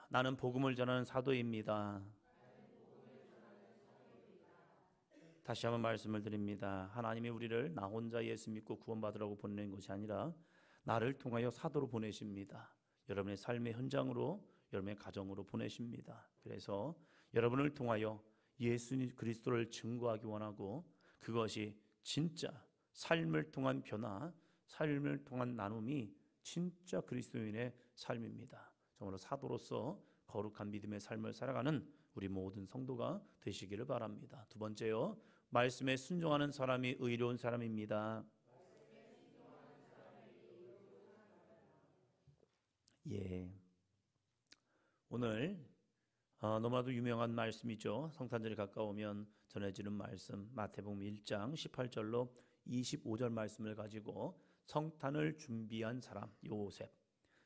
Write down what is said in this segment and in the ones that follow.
나는 복음을 전하는 사도입니다. 다시 한번 말씀을 드립니다. 하나님이 우리를 나 혼자 예수 믿고 구원받으라고 보내는 것이 아니라 나를 통하여 사도로 보내십니다. 여러분의 삶의 현장으로, 여러분의 가정으로 보내십니다. 그래서 여러분을 통하여 예수 그리스도를 증거하기 원하고, 그것이 진짜 삶을 통한 변화, 삶을 통한 나눔이 진짜 그리스도인의 삶입니다. 정말로 사도로서 거룩한 믿음의 삶을 살아가는 우리 모든 성도가 되시기를 바랍니다. 두 번째요, 말씀에 순종하는 사람이 의로운 사람입니다. 예, 오늘 너무나도 유명한 말씀이죠. 성탄절이 가까우면 전해지는 말씀, 마태복음 1장 18절로 25절 말씀을 가지고 성탄을 준비한 사람 요셉.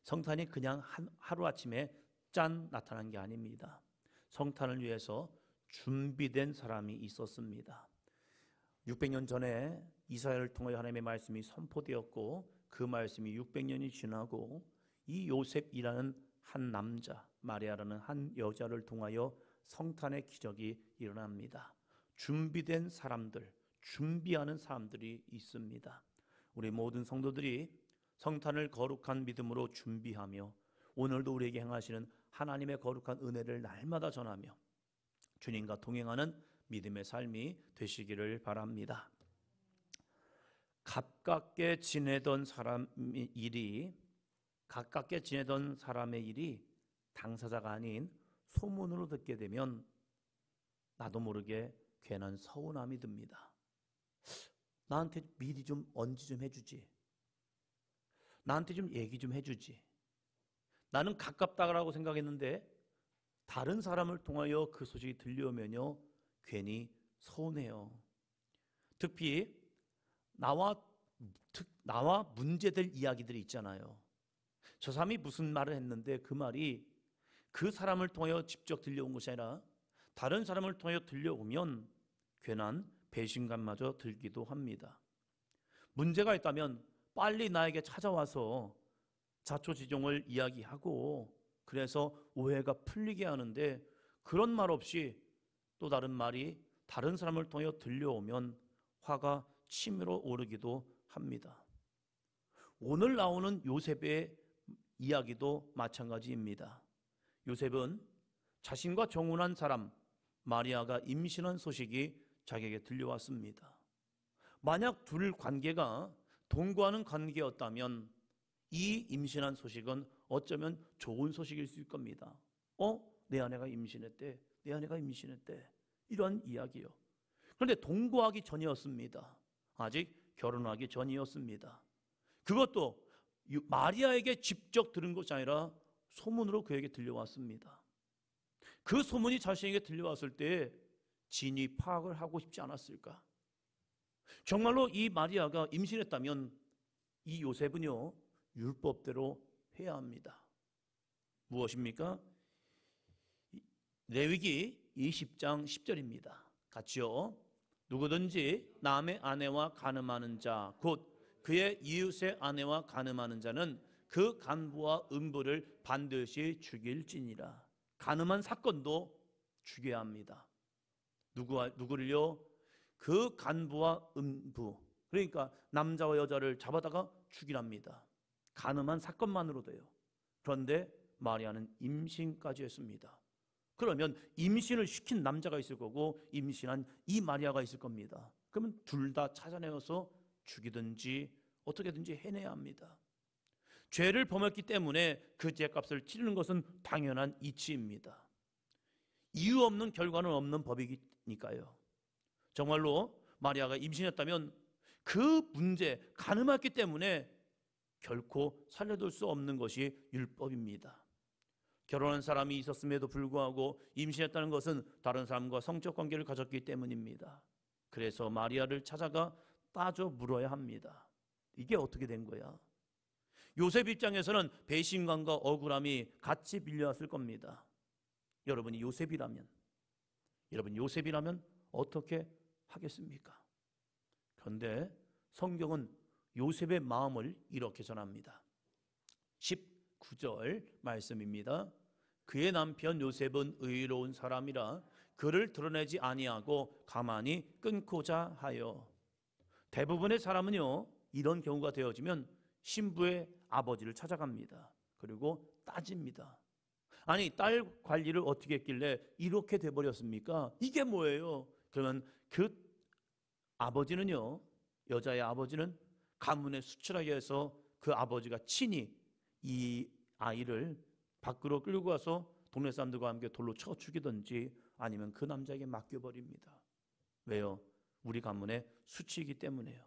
성탄이 그냥 하루아침에 짠 나타난 게 아닙니다. 성탄을 위해서 준비된 사람이 있었습니다. 600년 전에 이사야를 통하여 하나님의 말씀이 선포되었고, 그 말씀이 600년이 지나고 이 요셉이라는 한 남자, 마리아라는 한 여자를 통하여 성탄의 기적이 일어납니다. 준비된 사람들, 준비하는 사람들이 있습니다. 우리 모든 성도들이 성탄을 거룩한 믿음으로 준비하며 오늘도 우리에게 행하시는 하나님의 거룩한 은혜를 날마다 전하며 주님과 동행하는 믿음의 삶이 되시기를 바랍니다. 가깝게 지내던 사람의 일이 당사자가 아닌 소문으로 듣게 되면 나도 모르게 괜한 서운함이 듭니다. 나한테 미리 좀 언지 좀 해주지. 나한테 좀 얘기 좀 해주지. 나는 가깝다라고 생각했는데 다른 사람을 통하여 그 소식이 들려오면요, 괜히 서운해요. 특히 나와 문제될 이야기들이 있잖아요. 저 사람이 무슨 말을 했는데 그 말이 그 사람을 통하여 직접 들려온 것이 아니라 다른 사람을 통하여 들려오면 괜한 배신감마저 들기도 합니다. 문제가 있다면 빨리 나에게 찾아와서 자초지종을 이야기하고 그래서 오해가 풀리게 하는데, 그런 말 없이 또 다른 말이 다른 사람을 통해 들려오면 화가 치밀어 오르기도 합니다. 오늘 나오는 요셉의 이야기도 마찬가지입니다. 요셉은 자신과 정혼한 사람 마리아가 임신한 소식이 자기에게 들려왔습니다. 만약 둘 관계가 동거하는 관계였다면 이 임신한 소식은 어쩌면 좋은 소식일 수 있을 겁니다. 내 아내가 임신했대. 내 아내가 임신했대. 이런 이야기요. 그런데 동거하기 전이었습니다. 아직 결혼하기 전이었습니다. 그것도 마리아에게 직접 들은 것이 아니라 소문으로 그에게 들려왔습니다. 그 소문이 자신에게 들려왔을 때 진위 파악을 하고 싶지 않았을까? 정말로 이 마리아가 임신했다면 이 요셉은요, 율법대로 해야 합니다. 무엇입니까? 레위기 20장 10절입니다. 같이요. 누구든지 남의 아내와 간음하는 자, 곧 그의 이웃의 아내와 간음하는 자는 그 간부와 음부를 반드시 죽일지니라. 간음한 사건도 죽여야 합니다. 누구를요? 그 간부와 음부, 그러니까 남자와 여자를 잡아다가 죽이랍니다. 간음한 사건만으로도요. 그런데 마리아는 임신까지 했습니다. 그러면 임신을 시킨 남자가 있을 거고 임신한 이 마리아가 있을 겁니다. 그러면 둘 다 찾아내어서 죽이든지 어떻게든지 해내야 합니다. 죄를 범했기 때문에 그 죄값을 치르는 것은 당연한 이치입니다. 이유 없는 결과는 없는 법이니까요. 정말로 마리아가 임신했다면 그 문제, 간음했기 때문에 결코 살려둘 수 없는 것이 율법입니다. 결혼한 사람이 있었음에도 불구하고 임신했다는 것은 다른 사람과 성적 관계를 가졌기 때문입니다. 그래서 마리아를 찾아가 따져 물어야 합니다. 이게 어떻게 된 거야? 요셉 입장에서는 배신감과 억울함이 같이 밀려왔을 겁니다. 여러분이 요셉이라면 어떻게 하겠습니까? 그런데 성경은 요셉의 마음을 이렇게 전합니다. 19절 말씀입니다. 그의 남편 요셉은 의로운 사람이라 그를 드러내지 아니하고 가만히 끊고자 하여. 대부분의 사람은요, 이런 경우가 되어지면 신부의 아버지를 찾아갑니다. 그리고 따집니다. 아니, 딸 관리를 어떻게 했길래 이렇게 돼버렸습니까? 이게 뭐예요? 그러면 그 아버지는요, 여자의 아버지는 가문에 수출하게 해서 그 아버지가 친히 이 아이를 밖으로 끌고 가서 동네 사람들과 함께 돌로 쳐 죽이든지 아니면 그 남자에게 맡겨버립니다. 왜요? 우리 가문의 수치이기 때문에요.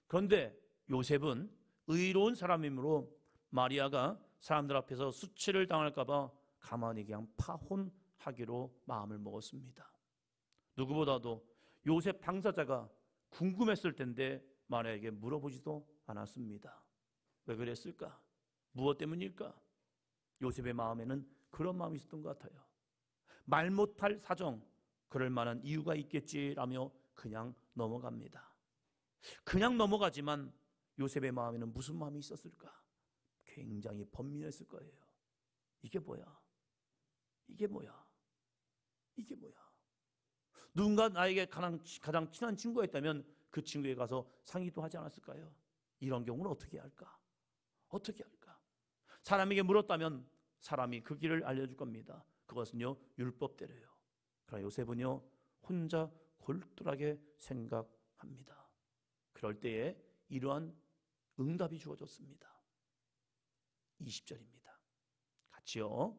그런데 요셉은 의로운 사람이므로 마리아가 사람들 앞에서 수치를 당할까 봐 가만히 그냥 파혼하기로 마음을 먹었습니다. 누구보다도 요셉 당사자가 궁금했을 텐데 마리아에게 물어보지도 않았습니다. 왜 그랬을까? 무엇 때문일까? 요셉의 마음에는 그런 마음이 있었던 것 같아요. 말 못할 사정, 그럴 만한 이유가 있겠지라며 그냥 넘어갑니다. 그냥 넘어가지만 요셉의 마음에는 무슨 마음이 있었을까? 굉장히 번민했을 거예요. 이게 뭐야? 이게 뭐야? 이게 뭐야? 누군가 나에게 가장 친한 친구가 있다면 그 친구에 가서 상의도 하지 않았을까요? 이런 경우는 어떻게 할까? 어떻게 할까? 사람에게 물었다면 사람이 그 길을 알려줄 겁니다. 그것은요, 율법대로요. 그러나 요셉은요, 혼자 골똘하게 생각합니다. 그럴 때에 이러한 응답이 주어졌습니다. 20절입니다. 같이요.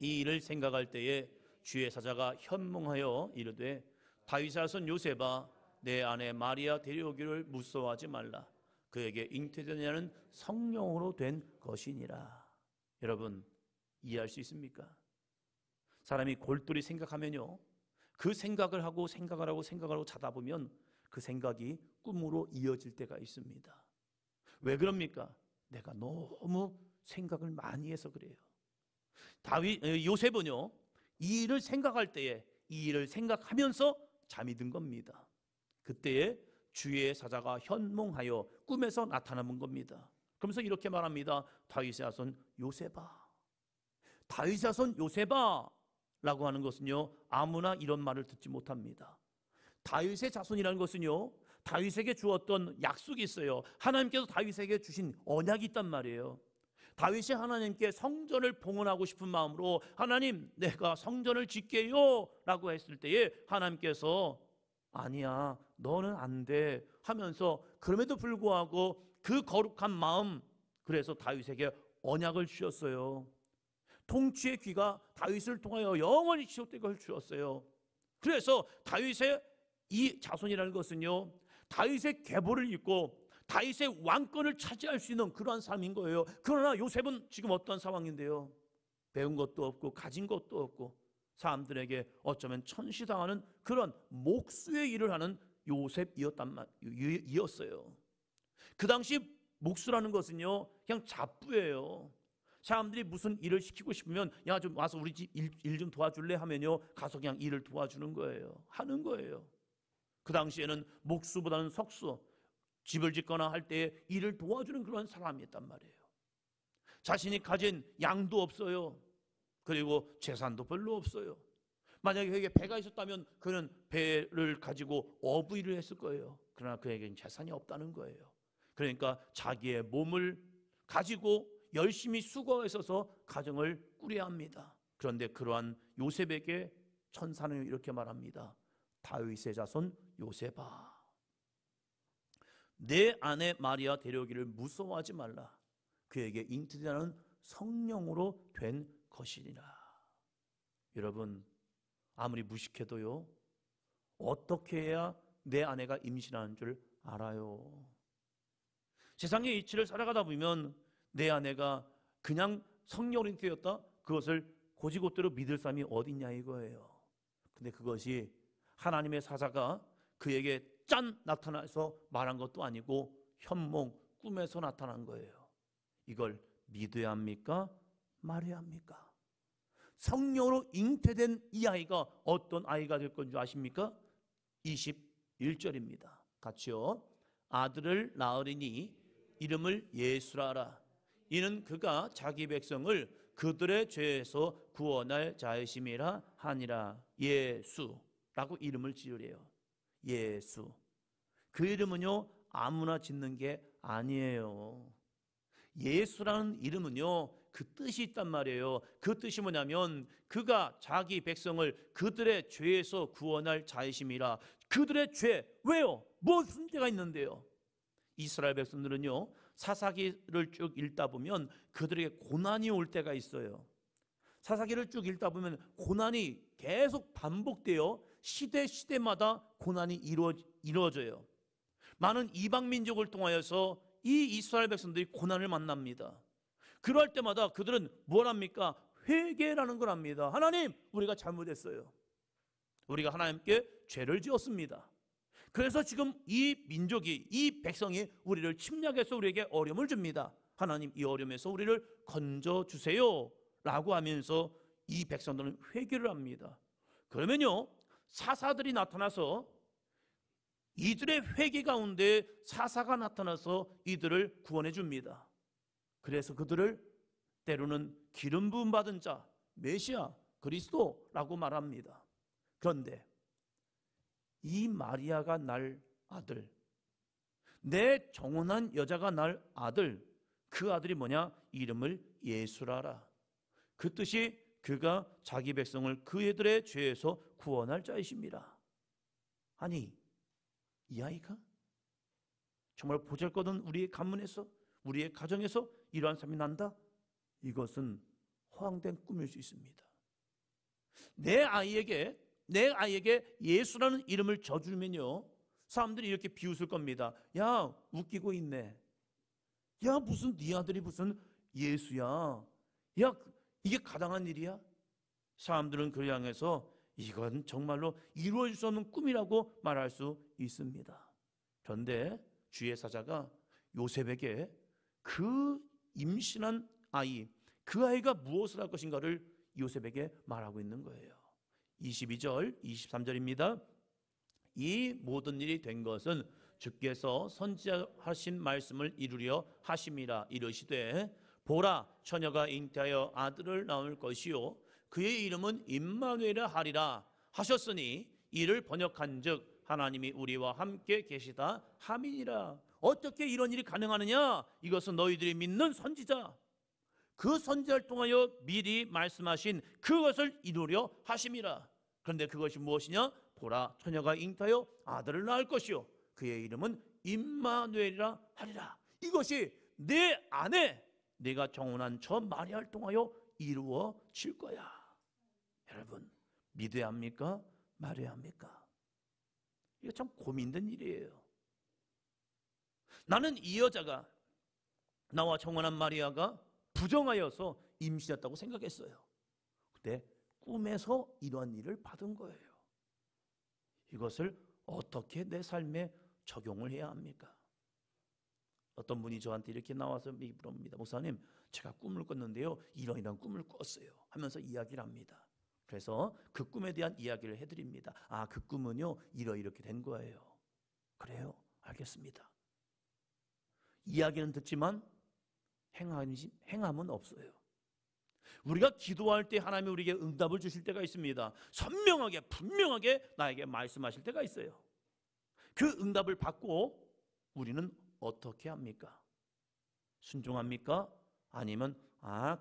이 일을 생각할 때에 주의 사자가 현몽하여 이르되 다윗의 자손 요셉아, 내 아내 마리아 데려오기를 무서워하지 말라. 그에게 잉태된 자는 성령으로 된 것이니라. 여러분, 이해할 수 있습니까? 사람이 골똘히 생각하면요, 그 생각을 하고 자다 보면 그 생각이 꿈으로 이어질 때가 있습니다. 왜 그럽니까? 내가 너무 생각을 많이 해서 그래요. 요셉은요, 이 일을 생각할 때에 이 일을 생각하면서 잠이 든 겁니다. 그때에 주의 사자가 현몽하여 꿈에서 나타나는 겁니다. 그러면서 이렇게 말합니다. 다윗의 자손 요셉아. 다윗의 자손 요셉아 라고 하는 것은요, 아무나 이런 말을 듣지 못합니다. 다윗의 자손이라는 것은요, 다윗에게 주었던 약속이 있어요. 하나님께서 다윗에게 주신 언약이 있단 말이에요. 다윗이 하나님께 성전을 봉헌하고 싶은 마음으로 하나님, 내가 성전을 짓게요 라고 했을 때에 하나님께서 아니야, 너는 안 돼 하면서 그럼에도 불구하고 그 거룩한 마음, 그래서 다윗에게 언약을 주셨어요. 통치의 귀가 다윗을 통하여 영원히 지속될 것을 주었어요. 그래서 다윗의 이 자손이라는 것은요, 다윗의 계보를 잇고 다윗의 왕권을 차지할 수 있는 그러한 삶인 거예요. 그러나 요셉은 지금 어떤 상황인데요? 배운 것도 없고 가진 것도 없고 사람들에게 어쩌면 천시당하는 그런 목수의 일을 하는 요셉이었어요. 그 당시 목수라는 것은요, 그냥 잡부예요. 사람들이 무슨 일을 시키고 싶으면 야, 좀 와서 우리 집 일 좀 도와줄래 하면요, 가서 그냥 일을 도와주는 거예요. 하는 거예요. 그 당시에는 목수보다는 석수, 집을 짓거나 할 때 일을 도와주는 그런 사람이었단 말이에요. 자신이 가진 양도 없어요. 그리고 재산도 별로 없어요. 만약에 그에게 배가 있었다면 그는 배를 가지고 어부일을 했을 거예요. 그러나 그에게는 재산이 없다는 거예요. 그러니까 자기의 몸을 가지고 열심히 수고해서 가정을 꾸려야 합니다. 그런데 그러한 요셉에게 천사는 이렇게 말합니다. 다윗의 자손 요셉아, 내 아내 마리아 데려오기를 무서워하지 말라. 그에게 잉태되는 성령으로 된 것이니라. 여러분, 아무리 무식해도요, 어떻게 해야 내 아내가 임신하는 줄 알아요. 세상의 이치를 살아가다 보면 내 아내가 그냥 성령으로 잉태되었다, 그것을 고지고대로 믿을 사람이 어딨냐 이거예요. 근데 그것이 하나님의 사자가 그에게 짠 나타나서 말한 것도 아니고 현몽, 꿈에서 나타난 거예요. 이걸 믿어야 합니까? 말해야 합니까? 성령으로 잉태된 이 아이가 어떤 아이가 될 건 줄 아십니까? 21절입니다. 같이요. 아들을 낳으리니 이름을 예수라 하라. 이는 그가 자기 백성을 그들의 죄에서 구원할 자이심이라 하니라. 예수라고 이름을 지으래요. 예수. 그 이름은요 아무나 짓는 게 아니에요. 예수라는 이름은요 그 뜻이 있단 말이에요. 그 뜻이 뭐냐면 그가 자기 백성을 그들의 죄에서 구원할 자이심이라. 그들의 죄, 왜요? 무슨 죄가 있는데요? 이스라엘 백성들은요 사사기를 쭉 읽다 보면 그들에게 고난이 올 때가 있어요. 사사기를 쭉 읽다 보면 고난이 계속 반복되어 시대마다 고난이 이루어져요. 많은 이방 민족을 통하여서 이 이스라엘 백성들이 고난을 만납니다. 그럴 때마다 그들은 뭘 합니까? 회개라는 걸 합니다. 하나님, 우리가 잘못했어요. 우리가 하나님께 죄를 지었습니다. 그래서 지금 이 민족이, 이 백성이 우리를 침략해서 우리에게 어려움을 줍니다. 하나님, 이 어려움에서 우리를 건져주세요 라고 하면서 이 백성들은 회개를 합니다. 그러면요 사사들이 나타나서 이들의 회개 가운데 사사가 나타나서 이들을 구원해 줍니다. 그래서 그들을 때로는 기름 부음 받은 자, 메시아, 그리스도라고 말합니다. 그런데 이 마리아가 낳을 아들, 내 정혼한 여자가 낳을 아들, 그 아들이 뭐냐? 이름을 예수라라. 그 뜻이 그가 자기 백성을 그들의 죄에서 구원할 자이십니다. 아니, 이 아이가 정말 보잘것없는 우리의 가문에서, 우리의 가정에서 이러한 삶이 난다? 이것은 허황된 꿈일 수 있습니다. 내 아이에게 예수라는 이름을 져주면요 사람들이 이렇게 비웃을 겁니다. 야, 웃기고 있네. 야, 무슨 네 아들이 무슨 예수야. 야, 이게 가당한 일이야? 사람들은 그를 향해서 이건 정말로 이루어질 수 없는 꿈이라고 말할 수 있습니다. 그런데 주의 사자가 요셉에게 그 임신한 아이, 그 아이가 무엇을 할 것인가를 요셉에게 말하고 있는 거예요. 22절, 23절입니다. 이 모든 일이 된 것은 주께서 선지하신 말씀을 이루려 하심이라. 이르시되 보라, 처녀가 잉태하여 아들을 낳을 것이요 그의 이름은 임마누엘이라 하리라 하셨으니 이를 번역한즉 하나님이 우리와 함께 계시다 함이니라. 어떻게 이런 일이 가능하느냐? 이것은 너희들이 믿는 선지자, 그 선지자를 통하여 미리 말씀하신 그것을 이루려 하심이라. 그런데 그것이 무엇이냐? 보라, 처녀가 잉태하여 아들을 낳을 것이요 그의 이름은 임마누엘이라 하리라. 이것이 내 안에 내가 정혼한 저 마리아를 통하여 이루어질 거야. 여러분, 믿어야 합니까? 말해야 합니까? 이거 참 고민된 일이에요. 나는 이 여자가, 나와 정혼한 마리아가 부정하여서 임신했다고 생각했어요. 근데 꿈에서 이러한 일을 받은 거예요. 이것을 어떻게 내 삶에 적용을 해야 합니까? 어떤 분이 저한테 이렇게 나와서 물어봅니다. 목사님, 제가 꿈을 꿨는데요 이런 꿈을 꿨어요 하면서 이야기를 합니다. 그래서 그 꿈에 대한 이야기를 해드립니다. 아, 그 꿈은요 이렇게 된 거예요. 그래요? 알겠습니다. 이야기는 듣지만 행함은 없어요. 우리가 기도할 때 하나님이 우리에게 응답을 주실 때가 있습니다. 선명하게 분명하게 나에게 말씀하실 때가 있어요. 그 응답을 받고 우리는 어떻게 합니까? 순종합니까? 아니면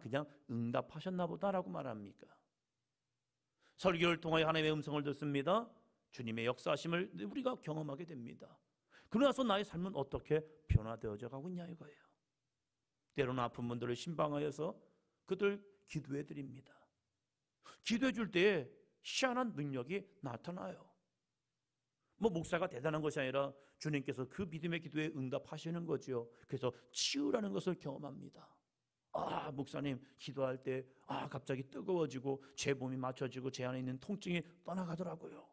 그냥 응답하셨나 보다라고 말합니까? 설교를 통하여 하나님의 음성을 듣습니다. 주님의 역사하심을 우리가 경험하게 됩니다. 그러고 나서 나의 삶은 어떻게 변화되어져 가고 있냐 이거예요. 때로는 아픈 분들을 신방하여서 그들 기도해 드립니다. 기도해 줄 때 희한한 능력이 나타나요. 목사가 대단한 것이 아니라 주님께서 그 믿음의 기도에 응답하시는 거죠. 그래서 치유라는 것을 경험합니다. 목사님 기도할 때 갑자기 뜨거워지고 제 몸이 맞춰지고 제 안에 있는 통증이 떠나가더라고요.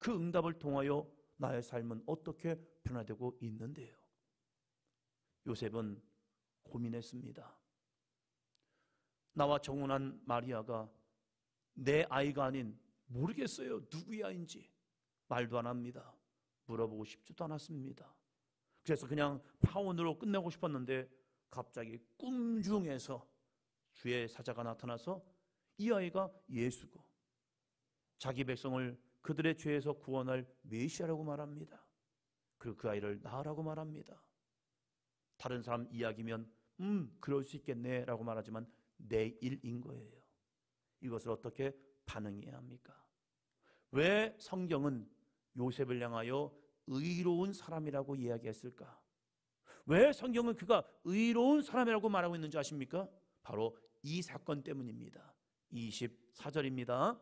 그 응답을 통하여 나의 삶은 어떻게 변화되고 있는데요. 요셉은 고민했습니다. 나와 정혼한 마리아가 내 아이가 아닌, 모르겠어요 누구의 아이인지 말도 안 합니다. 물어보고 싶지도 않았습니다. 그래서 그냥 파혼으로 끝내고 싶었는데 갑자기 꿈 중에서 주의 사자가 나타나서 이 아이가 예수고 자기 백성을 그들의 죄에서 구원할 메시아라고 말합니다. 그리고 그 아이를 낳으라고 말합니다. 다른 사람 이야기면 그럴 수 있겠네 라고 말하지만 내 일인 거예요. 이것을 어떻게 반응해야 합니까? 왜 성경은 요셉을 향하여 의로운 사람이라고 이야기했을까? 왜 성경은 그가 의로운 사람이라고 말하고 있는지 아십니까? 바로 이 사건 때문입니다. 24절입니다.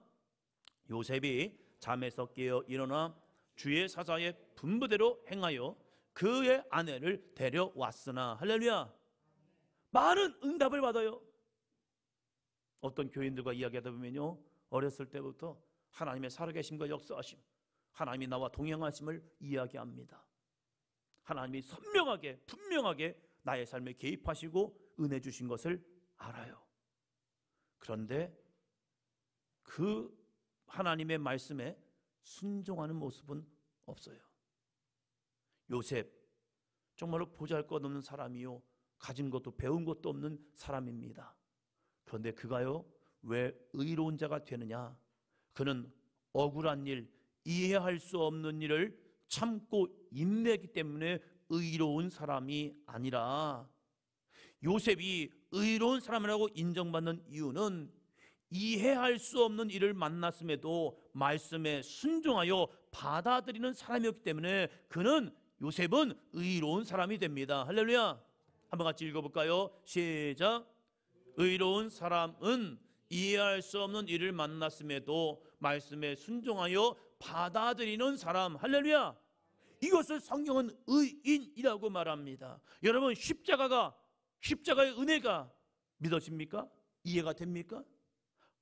요셉이 잠에서 깨어 일어나 주의 사자의 분부대로 행하여 그의 아내를 데려왔으나, 할렐루야, 많은 응답을 받아요. 어떤 교인들과 이야기하다 보면요, 어렸을 때부터 하나님의 살아계심과 역사하심, 하나님이 나와 동행하심을 이야기합니다. 하나님이 선명하게 분명하게 나의 삶에 개입하시고 은혜 주신 것을 알아요. 그런데 그 하나님의 말씀에 순종하는 모습은 없어요. 요셉, 정말로 보잘것없는 사람이요, 가진 것도 배운 것도 없는 사람입니다. 그런데 그가요, 왜 의로운 자가 되느냐? 그는 억울한 일, 이해할 수 없는 일을 참고 인내하기 때문에 의로운 사람이 아니라, 요셉이 의로운 사람이라고 인정받는 이유는 이해할 수 없는 일을 만났음에도 말씀에 순종하여 받아들이는 사람이었기 때문에 그는, 요셉은 의로운 사람이 됩니다. 할렐루야. 한번 같이 읽어볼까요? 시작. 의로운 사람은 이해할 수 없는 일을 만났음에도 말씀에 순종하여 받아들이는 사람. 할렐루야. 이것을 성경은 의인이라고 말합니다. 여러분, 십자가의 은혜가 믿어집니까? 이해가 됩니까?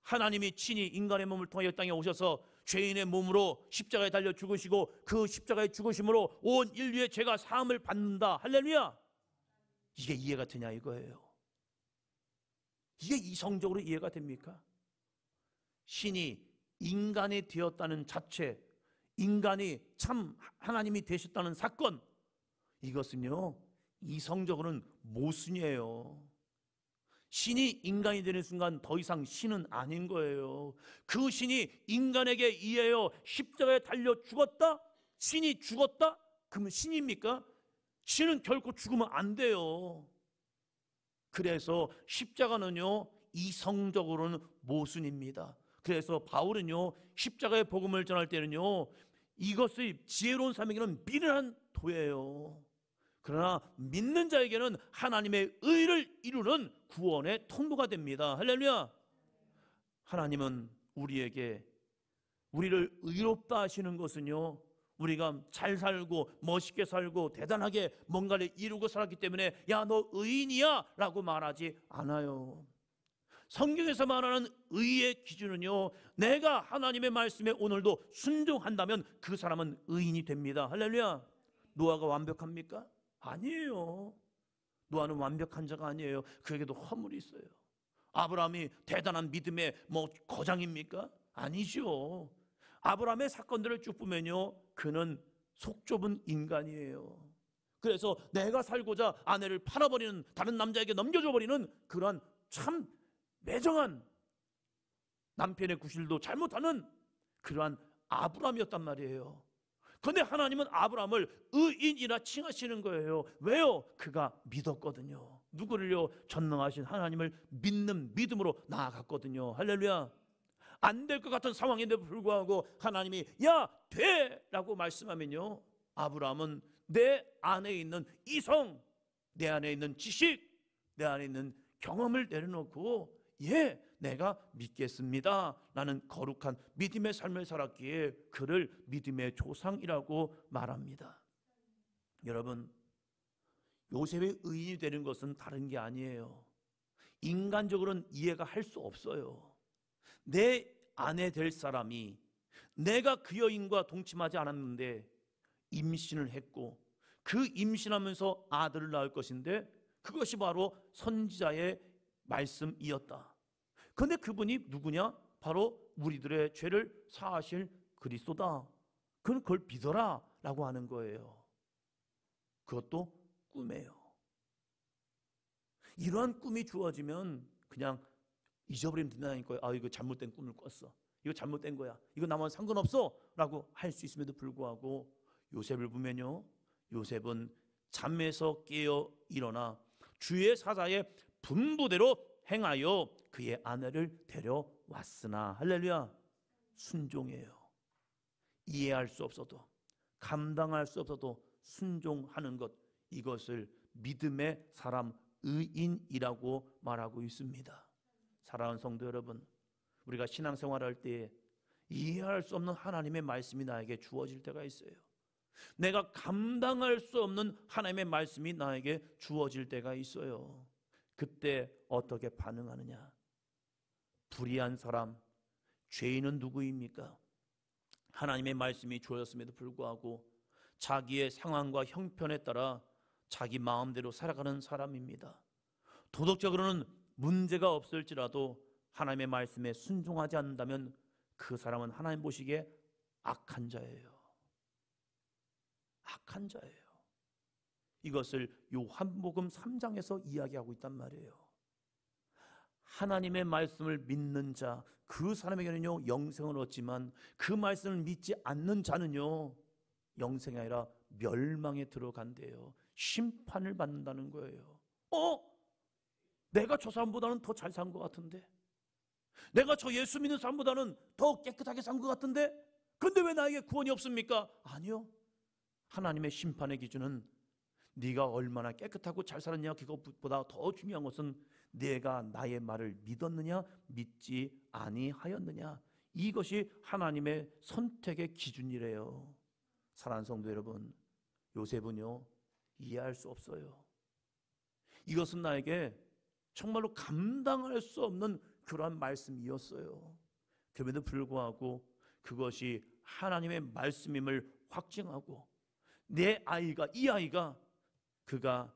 하나님이 친히 인간의 몸을 통하여 땅에 오셔서 죄인의 몸으로 십자가에 달려 죽으시고 그 십자가의 죽으심으로 온 인류의 죄가 사함을 받는다. 할렐루야. 이게 이해가 되냐 이거예요. 이게 이성적으로 이해가 됩니까? 신이 인간이 되었다는 자체, 인간이 참 하나님이 되셨다는 사건, 이것은요 이성적으로는 모순이에요. 신이 인간이 되는 순간 더 이상 신은 아닌 거예요. 그 신이 인간에게 의하여 십자가에 달려 죽었다? 신이 죽었다? 그러면 신입니까? 신은 결코 죽으면 안 돼요. 그래서 십자가는요 이성적으로는 모순입니다. 그래서 바울은요 십자가의 복음을 전할 때는요 이것의 지혜로운 사람에게는 미련한 도예요. 그러나 믿는 자에게는 하나님의 의를 이루는 구원의 통로가 됩니다. 할렐루야. 하나님은 우리를 의롭다 하시는 것은요 우리가 잘 살고 멋있게 살고 대단하게 뭔가를 이루고 살았기 때문에 야 너 의인이야 라고 말하지 않아요. 성경에서 말하는 의의 기준은요 내가 하나님의 말씀에 오늘도 순종한다면 그 사람은 의인이 됩니다. 할렐루야. 노아가 완벽합니까? 아니에요. 노아는 완벽한 자가 아니에요. 그에게도 허물이 있어요. 아브라함이 대단한 믿음의 거장입니까? 아니죠. 아브라함의 사건들을 쭉 보면요 그는 속 좁은 인간이에요. 그래서 내가 살고자 아내를 팔아버리는, 다른 남자에게 넘겨줘버리는 그런 참 매정한, 남편의 구실도 잘못하는 그러한 아브라함이었단 말이에요. 그런데 하나님은 아브라함을 의인이라 칭하시는 거예요. 왜요? 그가 믿었거든요. 누구를요? 전능하신 하나님을 믿는 믿음으로 나아갔거든요. 할렐루야. 안 될 것 같은 상황인데도 불구하고 하나님이 야 돼! 라고 말씀하면요 아브라함은 내 안에 있는 이성, 내 안에 있는 지식, 내 안에 있는 경험을 내려놓고 예 내가 믿겠습니다 라는 거룩한 믿음의 삶을 살았기에 그를 믿음의 조상이라고 말합니다. 여러분, 요셉의 의인이 되는 것은 다른 게 아니에요. 인간적으로는 이해가 할 수 없어요. 내 아내 될 사람이 내가 그 여인과 동침하지 않았는데 임신을 했고 그 임신하면서 아들을 낳을 것인데 그것이 바로 선지자의 말씀이었다. 그런데 그분이 누구냐? 바로 우리들의 죄를 사하실 그리스도다. 그걸 믿어라 라고 하는 거예요. 그것도 꿈이에요. 이러한 꿈이 주어지면 그냥 잊어버리면 된다니까요. 이거 잘못된 꿈을 꿨어. 이거 잘못된 거야. 이거 나만 상관없어 라고 할 수 있음에도 불구하고 요셉을 보면요, 요셉은 잠에서 깨어 일어나 주의 사자의 분부대로 행하여 그의 아내를 데려왔으나, 할렐루야, 순종해요. 이해할 수 없어도, 감당할 수 없어도 순종하는 것, 이것을 믿음의 사람, 의인이라고 말하고 있습니다. 사랑하는 성도 여러분, 우리가 신앙생활할 때 이해할 수 없는 하나님의 말씀이 나에게 주어질 때가 있어요. 내가 감당할 수 없는 하나님의 말씀이 나에게 주어질 때가 있어요. 그때 어떻게 반응하느냐? 불의한 사람, 죄인은 누구입니까? 하나님의 말씀이 주어졌음에도 불구하고 자기의 상황과 형편에 따라 자기 마음대로 살아가는 사람입니다. 도덕적으로는 문제가 없을지라도 하나님의 말씀에 순종하지 않는다면 그 사람은 하나님 보시기에 악한 자예요. 악한 자예요. 이것을 요한복음 3장에서 이야기하고 있단 말이에요. 하나님의 말씀을 믿는 자, 그 사람에게는요 영생을 얻지만 그 말씀을 믿지 않는 자는요 영생이 아니라 멸망에 들어간대요. 심판을 받는다는 거예요. 내가 저 사람보다는 더 잘 산 것 같은데, 내가 저 예수 믿는 사람보다는 더 깨끗하게 산 것 같은데, 근데 왜 나에게 구원이 없습니까? 아니요, 하나님의 심판의 기준은 네가 얼마나 깨끗하고 잘 살았냐, 그것보다 더 중요한 것은 내가 나의 말을 믿었느냐 믿지 아니하였느냐, 이것이 하나님의 선택의 기준이래요. 사랑하는 성도 여러분, 요셉은요 이해할 수 없어요. 이것은 나에게 정말로 감당할 수 없는 그러한 말씀이었어요. 그럼에도 불구하고 그것이 하나님의 말씀임을 확증하고 내 아이가, 이 아이가 그가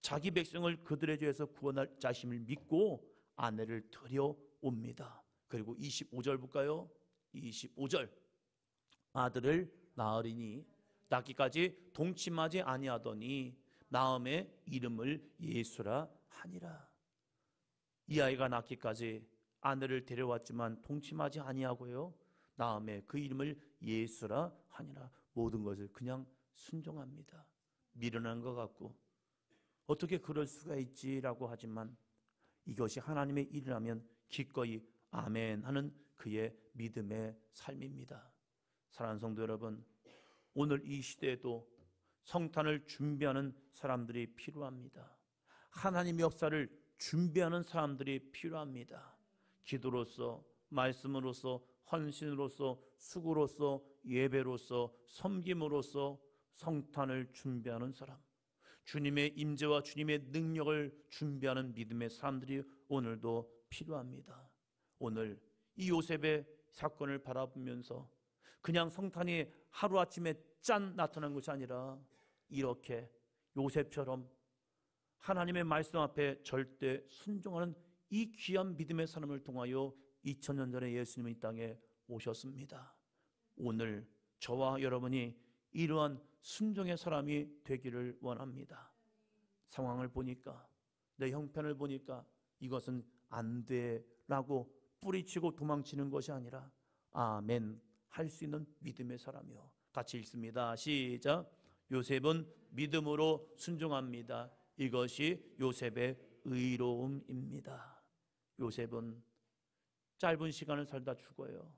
자기 백성을 그들의 죄에서 구원할 자심을 믿고 아내를 들여옵니다. 그리고 25절 볼까요? 25절, 아들을 낳으리니 낳기까지 동침하지 아니하더니 나음의 이름을 예수라 하니라. 이 아이가 낳기까지 아내를 데려왔지만 동침하지 아니하고요, 나음에 그 이름을 예수라 하니라. 모든 것을 그냥 순종합니다. 미련한 것 같고 어떻게 그럴 수가 있지라고 하지만 이것이 하나님의 일이라면 기꺼이 아멘 하는 그의 믿음의 삶입니다. 사랑하는 성도 여러분, 오늘 이 시대에도 성탄을 준비하는 사람들이 필요합니다. 하나님의 역사를 준비하는 사람들이 필요합니다. 기도로서, 말씀으로서, 헌신으로서, 수고로서, 예배로서, 섬김으로서 성탄을 준비하는 사람, 주님의 임재와 주님의 능력을 준비하는 믿음의 사람들이 오늘도 필요합니다. 오늘 이 요셉의 사건을 바라보면서 그냥 성탄이 하루아침에 짠 나타난 것이 아니라 이렇게 요셉처럼 하나님의 말씀 앞에 절대 순종하는 이 귀한 믿음의 사람을 통하여 2000년 전에 예수님이 이 땅에 오셨습니다. 오늘 저와 여러분이 이러한 순종의 사람이 되기를 원합니다. 상황을 보니까, 내 형편을 보니까 이것은 안 돼라고 뿌리치고 도망치는 것이 아니라 아멘 할 수 있는 믿음의 사람이요. 같이 읽습니다. 시작. 요셉은 믿음으로 순종합니다. 이것이 요셉의 의로움입니다. 요셉은 짧은 시간을 살다 죽어요.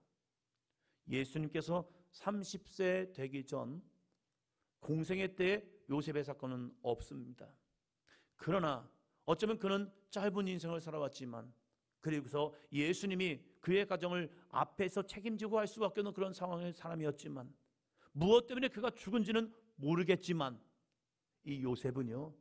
예수님께서 30세 되기 전 공생애 때에 요셉의 사건은 없습니다. 그러나 어쩌면 그는 짧은 인생을 살아왔지만, 그리고서 예수님이 그의 가정을 앞에서 책임지고 할 수밖에 없는 그런 상황의 사람이었지만, 무엇 때문에 그가 죽은지는 모르겠지만 이 요셉은요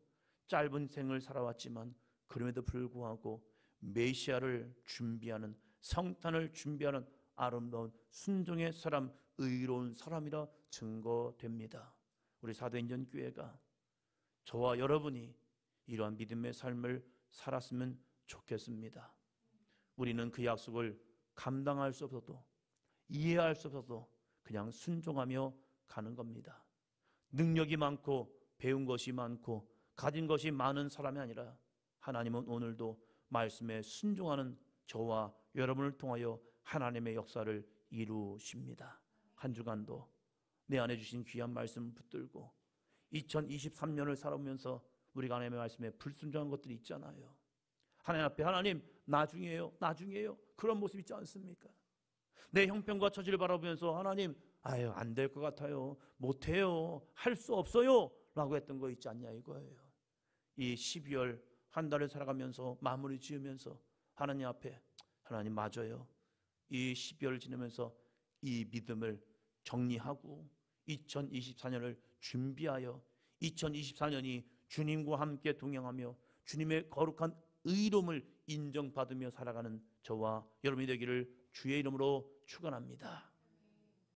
짧은 생을 살아왔지만 그럼에도 불구하고 메시아를 준비하는, 성탄을 준비하는 아름다운 순종의 사람, 의로운 사람이라 증거됩니다. 우리 사도행전 교회가, 저와 여러분이 이러한 믿음의 삶을 살았으면 좋겠습니다. 우리는 그 약속을 감당할 수 없어도, 이해할 수 없어도 그냥 순종하며 가는 겁니다. 능력이 많고 배운 것이 많고 가진 것이 많은 사람이 아니라 하나님은 오늘도 말씀에 순종하는 저와 여러분을 통하여 하나님의 역사를 이루십니다. 한 주간도 내 안에 주신 귀한 말씀 붙들고 2023년을 살아오면서 우리가 하나님의 말씀에 불순종한 것들이 있잖아요. 하나님 앞에 하나님 나중에요 그런 모습 있지 않습니까? 내 형편과 처지를 바라보면서 하나님 안 될 것 같아요, 못해요, 할 수 없어요 라고 했던 거 있지 않냐 이거예요. 이 12월 한 달을 살아가면서 마무리 지으면서 하나님 앞에 하나님 맞아요, 이 12월을 지내면서 이 믿음을 정리하고 2024년을 준비하여 2024년이 주님과 함께 동행하며 주님의 거룩한 의로움을 인정받으며 살아가는 저와 여러분이 되기를 주의 이름으로 축원합니다.